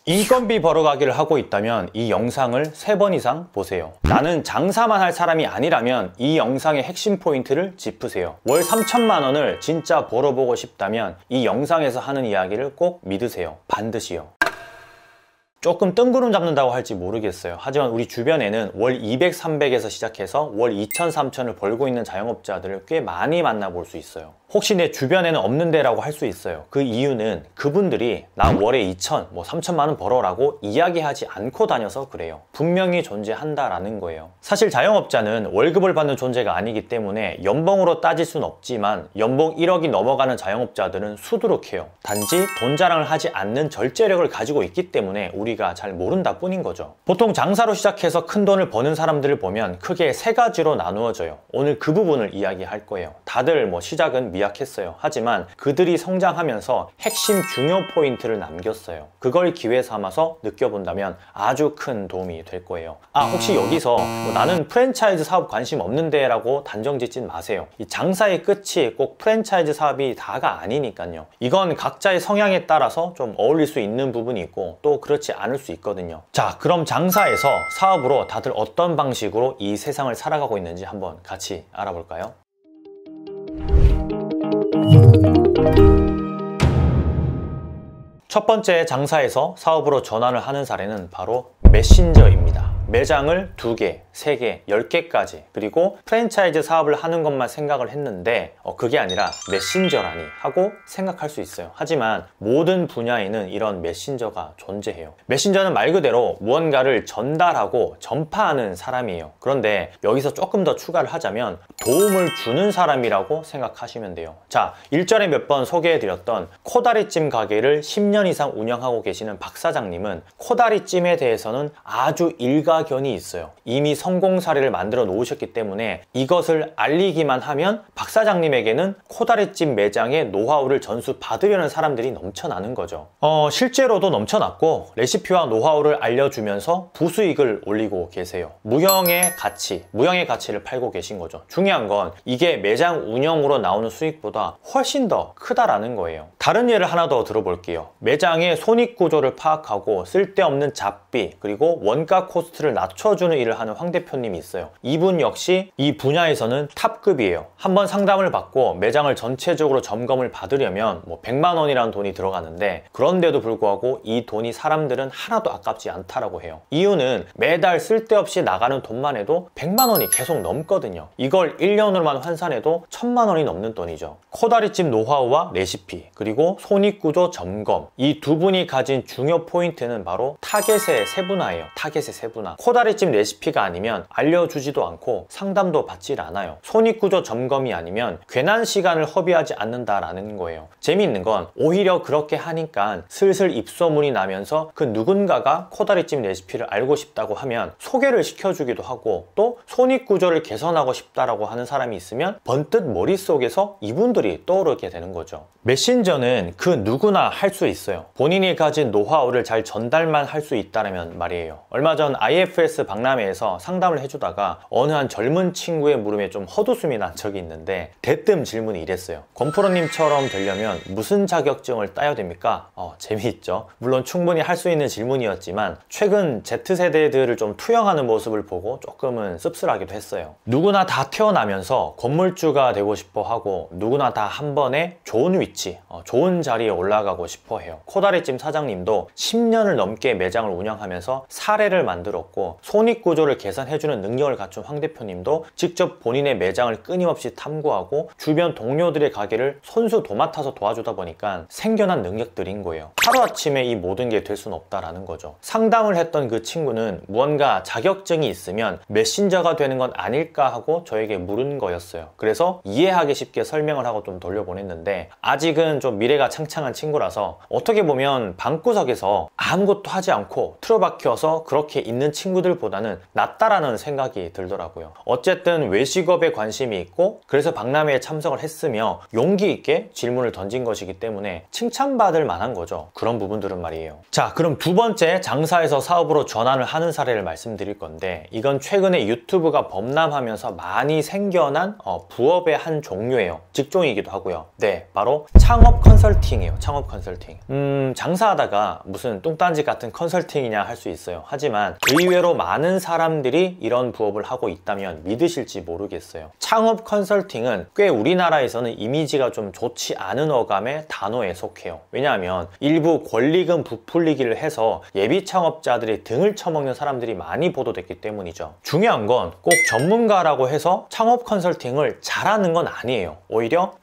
인건비 벌어가기를 하고 있다면 이 영상을 3번 이상 보세요. 나는 장사만 할 사람이 아니라면 이 영상의 핵심 포인트를 짚으세요. 월 3천만 원을 진짜 벌어보고 싶다면 이 영상에서 하는 이야기를 꼭 믿으세요. 반드시요. 조금 뜬구름 잡는다고 할지 모르겠어요. 하지만 우리 주변에는 월 200, 300에서 시작해서 월 2천, 3천을 벌고 있는 자영업자들을 꽤 많이 만나볼 수 있어요. 혹시 내 주변에는 없는데 라고 할 수 있어요. 그 이유는 그분들이 나 월에 2천, 3천만 원 벌어라고 이야기하지 않고 다녀서 그래요. 분명히 존재한다라는 거예요. 사실 자영업자는 월급을 받는 존재가 아니기 때문에 연봉으로 따질 수는 없지만 연봉 1억이 넘어가는 자영업자들은 수두룩해요. 단지 돈 자랑을 하지 않는 절제력을 가지고 있기 때문에 우리가 잘 모른다 뿐인 거죠. 보통 장사로 시작해서 큰 돈을 버는 사람들을 보면 크게 3가지로 나누어져요. 오늘 그 부분을 이야기할 거예요. 다들 시작은 미약했어요. 하지만 그들이 성장하면서 핵심 중요 포인트를 남겼어요. 그걸 기회 삼아서 느껴본다면 아주 큰 도움이 될 거예요. 혹시 여기서 나는 프랜차이즈 사업 관심 없는데 라고 단정 짓진 마세요. 이 장사의 끝이 꼭 프랜차이즈 사업이 다가 아니니까요. 이건 각자의 성향에 따라서 좀 어울릴 수 있는 부분이 있고 또 그렇지 않을 수 있거든요. 자, 그럼 장사에서 사업으로 다들 어떤 방식으로 이 세상을 살아가고 있는지 한번 같이 알아볼까요? 첫 번째, 장사에서 사업으로 전환을 하는 사례는 바로 메신저입니다. 매장을 2개, 3개, 10개까지 그리고 프랜차이즈 사업을 하는 것만 생각을 했는데 그게 아니라 메신저라니 하고 생각할 수 있어요. 하지만 모든 분야에는 이런 메신저가 존재해요. 메신저는 말 그대로 무언가를 전달하고 전파하는 사람이에요. 그런데 여기서 조금 더 추가를 하자면 도움을 주는 사람이라고 생각하시면 돼요. 자, 일전에 몇 번 소개해드렸던 코다리찜 가게를 10년 이상 운영하고 계시는 박 사장님은 코다리찜에 대해서는 아주 일가견이 있어요. 이미 성공 사례를 만들어 놓으셨기 때문에 이것을 알리기만 하면 박 사장님에게는 코다리찜 매장의 노하우를 전수 받으려는 사람들이 넘쳐나는 거죠. 실제로도 넘쳐났고 레시피와 노하우를 알려주면서 부수익을 올리고 계세요. 무형의 가치를 팔고 계신 거죠. 중요한 건 이게 매장 운영으로 나오는 수익보다 훨씬 더 크다라는 거예요. 다른 예를 하나 더 들어볼게요. 매장의 손익 구조를 파악하고 쓸데없는 잡비 그리고 원가 코스트를 낮춰주는 일을 하는 황 대표님이 있어요. 이분 역시 이 분야에서는 탑급이에요. 한번 상담을 받고 매장을 전체적으로 점검을 받으려면 100만 원이라는 돈이 들어가는데 그런데도 불구하고 이 돈이 사람들은 하나도 아깝지 않다라고 해요. 이유는 매달 쓸데없이 나가는 돈만 해도 100만 원이 계속 넘거든요. 이걸 1년으로만 환산해도 1000만 원이 넘는 돈이죠. 코다리찜 노하우와 레시피 그리고 손익구조 점검, 이 두 분이 가진 중요 포인트는 바로 타겟의 세분화예요. 타겟의 세분화. 코다리찜 레시피가 아니면 알려주지도 않고 상담도 받질 않아요. 손익구조 점검이 아니면 괜한 시간을 허비하지 않는다라는 거예요. 재미있는 건 오히려 그렇게 하니까 슬슬 입소문이 나면서 그 누군가가 코다리찜 레시피를 알고 싶다고 하면 소개를 시켜주기도 하고 또 손익구조를 개선하고 싶다라고 하는 사람이 있으면 번뜩 머릿속에서 이분들이 떠오르게 되는 거죠. 메신저는 그 누구나 할 수 있어요. 본인이 가진 노하우를 잘 전달만 할 수 있다면 말이에요. 얼마 전 IFS 박람회에서 상담을 해주다가 어느 한 젊은 친구의 물음에 좀 헛웃음이 난 적이 있는데 대뜸 질문이 이랬어요. 권프로님처럼 되려면 무슨 자격증을 따야 됩니까? 재미있죠? 물론 충분히 할 수 있는 질문이었지만 최근 Z세대들을 좀 투영하는 모습을 보고 조금은 씁쓸하기도 했어요. 누구나 다 태어나면서 건물주가 되고 싶어 하고 누구나 다 한 번에 좋은 위치, 좋은 자리에 올라가고 싶어 해요. 코다리찜 사장님도 10년을 넘게 매장을 운영하면서 사례를 만들었고 손익구조를 개선해주는 능력을 갖춘 황 대표님도 직접 본인의 매장을 끊임없이 탐구하고 주변 동료들의 가게를 손수 도맡아서 도와주다 보니까 생겨난 능력들인 거예요. 하루아침에 이 모든 게 될 수는 없다라는 거죠. 상담을 했던 그 친구는 무언가 자격증이 있으면 메신저가 되는 건 아닐까 하고 저에게 물은 거였어요. 그래서 이해하기 쉽게 설명을 하고 좀 돌려보냈는데 아직은 좀 미래가 창창한 친구라서 어떻게 보면 방구석에서 아무것도 하지 않고 틀어박혀서 그렇게 있는 친구들보다는 낫다라는 생각이 들더라고요. 어쨌든 외식업에 관심이 있고 그래서 박람회에 참석을 했으며 용기 있게 질문을 던진 것이기 때문에 칭찬받을 만한 거죠. 그런 부분들은 말이에요. 자, 그럼 두 번째, 장사에서 사업으로 전환을 하는 사례를 말씀드릴 건데, 이건 최근에 유튜브가 범람하면서 많이 생겨난 부업의 한 종류예요. 직종이기도 하고요. 네, 바로 창업 컨설팅이에요. 창업 컨설팅. 장사하다가 무슨 뚱딴지 같은 컨설팅이냐 할 수 있어요. 하지만 의외로 많은 사람들이 이런 부업을 하고 있다면 믿으실지 모르겠어요. 창업 컨설팅은 꽤 우리나라에서는 이미지가 좀 좋지 않은 어감의 단어에 속해요. 왜냐하면 일부 권리금 부풀리기를 해서 예비 창업자들이 등을 쳐먹는 사람들이 많이 보도됐기 때문이죠. 중요한 건 꼭 전문가라고 해서 창업 컨설팅을 잘하는 건 아니에요. 오히려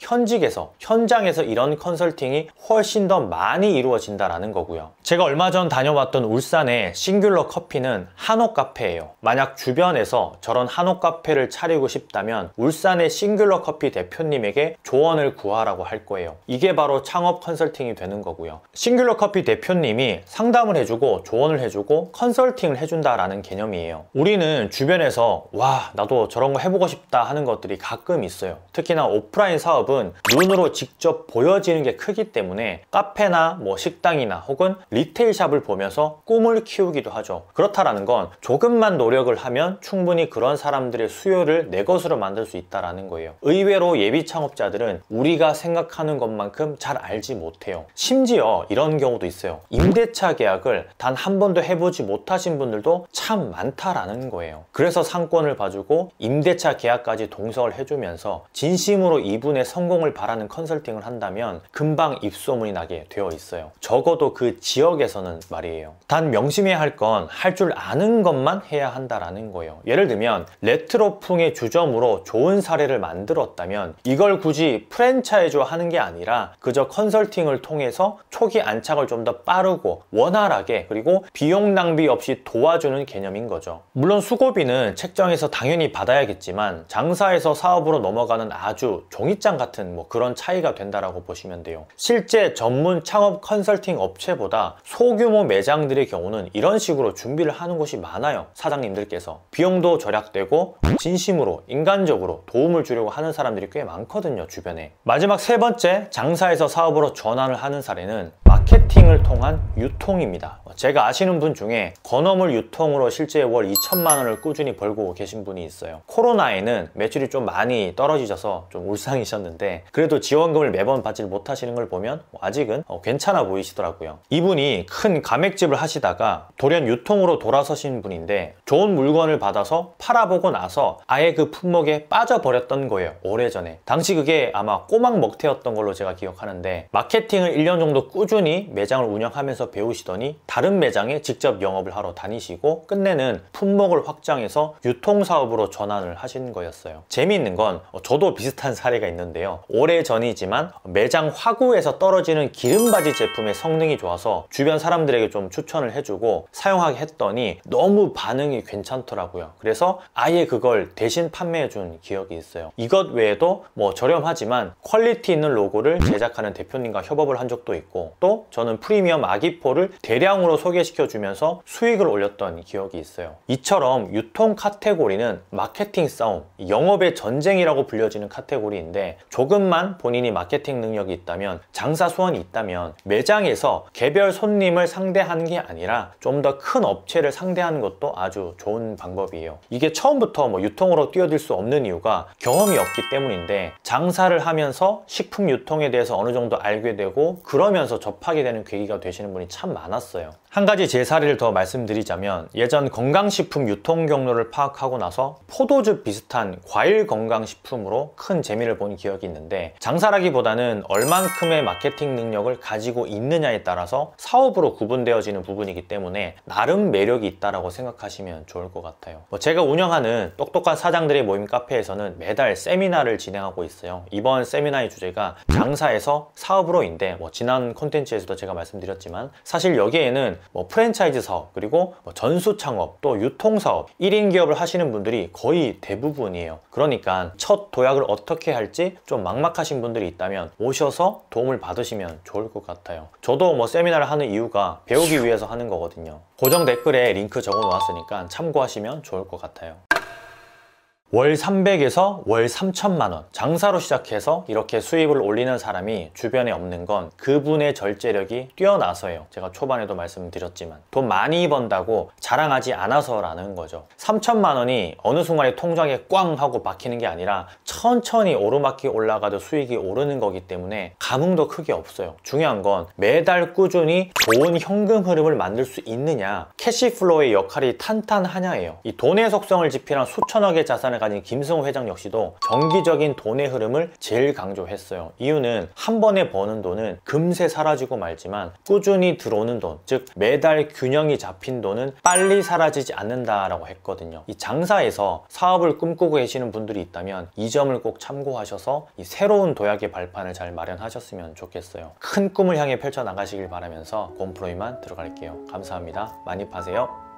현장에서 이런 컨설팅이 훨씬 더 많이 이루어진다라는 거고요. 제가 얼마 전 다녀왔던 울산의 싱귤러 커피는 한옥 카페예요. 만약 주변에서 저런 한옥 카페를 차리고 싶다면 울산의 싱귤러 커피 대표님에게 조언을 구하라고 할 거예요. 이게 바로 창업 컨설팅이 되는 거고요. 싱귤러 커피 대표님이 상담을 해주고 조언을 해주고 컨설팅을 해준다라는 개념이에요. 우리는 주변에서 와, 나도 저런 거 해보고 싶다 하는 것들이 가끔 있어요. 특히나 오프라인 사업은 눈으로 직접 보여지는 게 크기 때문에 카페나 식당이나 혹은 리테일 샵을 보면서 꿈을 키우기도 하죠. 그렇다라는 건 조금만 노력을 하면 충분히 그런 사람들의 수요를 내 것으로 만들 수 있다라는 거예요. 의외로 예비 창업자들은 우리가 생각하는 것만큼 잘 알지 못해요. 심지어 이런 경우도 있어요. 임대차 계약을 단 한 번도 해보지 못하신 분들도 참 많다라는 거예요. 그래서 상권을 봐주고 임대차 계약까지 동석을 해주면서 진심으로 이분의 성공을 바라는 컨설팅을 한다면 금방 입소문이 나게 되어 있어요. 적어도 그 지역에서는 말이에요. 단 명심해야 할 건 할 줄 아는 것만 해야 한다라는 거예요. 예를 들면 레트로풍의 주점으로 좋은 사례를 만들었다면 이걸 굳이 프랜차이즈화 하는 게 아니라 그저 컨설팅을 통해서 초기 안착을 좀 더 빠르고 원활하게 그리고 비용 낭비 없이 도와주는 개념인 거죠. 물론 수고비는 책정해서 당연히 받아야겠지만 장사에서 사업으로 넘어가는 아주 종이장 같은 그런 차이가 된다라고 보시면 돼요. 실제 전문 창업 컨설팅 업체보다 소규모 매장들의 경우는 이런 식으로 준비를 하는 곳이 많아요. 사장님들께서 비용도 절약되고 진심으로 인간적으로 도움을 주려고 하는 사람들이 꽤 많거든요, 주변에. 마지막 세 번째, 장사에서 사업으로 전환을 하는 사례는 마케팅을 통한 유통입니다. 제가 아시는 분 중에 건어물 유통으로 실제 월 2천만 원을 꾸준히 벌고 계신 분이 있어요. 코로나에는 매출이 좀 많이 떨어지셔서 좀 울상이셨는데 그래도 지원금을 매번 받지 못하시는 걸 보면 아직은 괜찮아 보이시더라고요. 이분이 큰 가맥집을 하시다가 돌연 유통으로 돌아서신 분인데 좋은 물건을 받아서 팔아보고 나서 아예 그 품목에 빠져버렸던 거예요. 오래전에. 당시 그게 아마 꼬막 먹태였던 걸로 제가 기억하는데 마케팅을 1년 정도 꾸준히 매장을 운영하면서 배우시더니 다른 매장에 직접 영업을 하러 다니시고 끝내는 품목을 확장해서 유통사업으로 전환을 하신 거였어요. 재미있는 건 저도 비슷한 사례가 있는데요. 오래전이지만 매장 화구에서 떨어지는 기름바지 제품의 성능이 좋아서 주변 사람들에게 좀 추천을 해주고 사용하게 했더니 너무 반응이 괜찮더라고요. 그래서 아예 그걸 대신 판매해준 기억이 있어요. 이것 외에도 저렴하지만 퀄리티 있는 로고를 제작하는 대표님과 협업을 한 적도 있고 또 저는 프리미엄 아기포를 대량으로 소개시켜주면서 수익을 올렸던 기억이 있어요. 이처럼 유통 카테고리는 마케팅 싸움, 영업의 전쟁이라고 불려지는 카테고리인데 조금만 본인이 마케팅 능력이 있다면 장사 수완이 있다면 매장에서 개별 손님을 상대하는 게 아니라 좀 더 큰 업체를 상대하는 것도 아주 좋은 방법이에요. 이게 처음부터 유통으로 뛰어들 수 없는 이유가 경험이 없기 때문인데 장사를 하면서 식품 유통에 대해서 어느 정도 알게 되고 그러면서 접하게 되는 계기가 되시는 분이 참 많았어요. 한 가지 제 사례를 더 말씀드리자면 예전 건강식품 유통 경로를 파악하고 나서 포도즙 비슷한 과일 건강식품으로 큰 재미를 본 기억이 있는데 장사라기보다는 얼만큼의 마케팅 능력을 가지고 있느냐에 따라서 사업으로 구분되어지는 부분이기 때문에 나름 매력이 있다고 생각하시면 좋을 것 같아요. 제가 운영하는 똑똑한 사장들의 모임 카페에서는 매달 세미나를 진행하고 있어요. 이번 세미나의 주제가 장사에서 사업으로인데 지난 콘텐츠 콘텐츠에서도 제가 말씀드렸지만 사실 여기에는 뭐 프랜차이즈 사업, 그리고 뭐 전수 창업, 또 유통 사업, 1인 기업을 하시는 분들이 거의 대부분이에요. 그러니까 첫 도약을 어떻게 할지 좀 막막하신 분들이 있다면 오셔서 도움을 받으시면 좋을 것 같아요. 저도 뭐 세미나를 하는 이유가 배우기 위해서 하는 거거든요. 고정 댓글에 링크 적어 놓았으니까 참고하시면 좋을 것 같아요. 월 300에서 월 3천만 원 장사로 시작해서 이렇게 수입을 올리는 사람이 주변에 없는 건 그분의 절제력이 뛰어나서예요. 제가 초반에도 말씀드렸지만 돈 많이 번다고 자랑하지 않아서라는 거죠. 3천만 원이 어느 순간에 통장에 꽝 하고 박히는 게 아니라 천천히 오르막이 올라가도 수익이 오르는 거기 때문에 감흥도 크게 없어요. 중요한 건 매달 꾸준히 좋은 현금 흐름을 만들 수 있느냐, 캐시플로우의 역할이 탄탄하냐예요. 이 돈의 속성을 지피한 수천억의 자산을 가진 김승호 회장 역시도 정기적인 돈의 흐름을 제일 강조했어요. 이유는 한 번에 버는 돈은 금세 사라지고 말지만 꾸준히 들어오는 돈, 즉 매달 균형이 잡힌 돈은 빨리 사라지지 않는다라고 했거든요. 이 장사에서 사업을 꿈꾸고 계시는 분들이 있다면 이 점을 꼭 참고하셔서 이 새로운 도약의 발판을 잘 마련하셨으면 좋겠어요. 큰 꿈을 향해 펼쳐나가시길 바라면서 곰프로이만 들어갈게요. 감사합니다. 많이 파세요.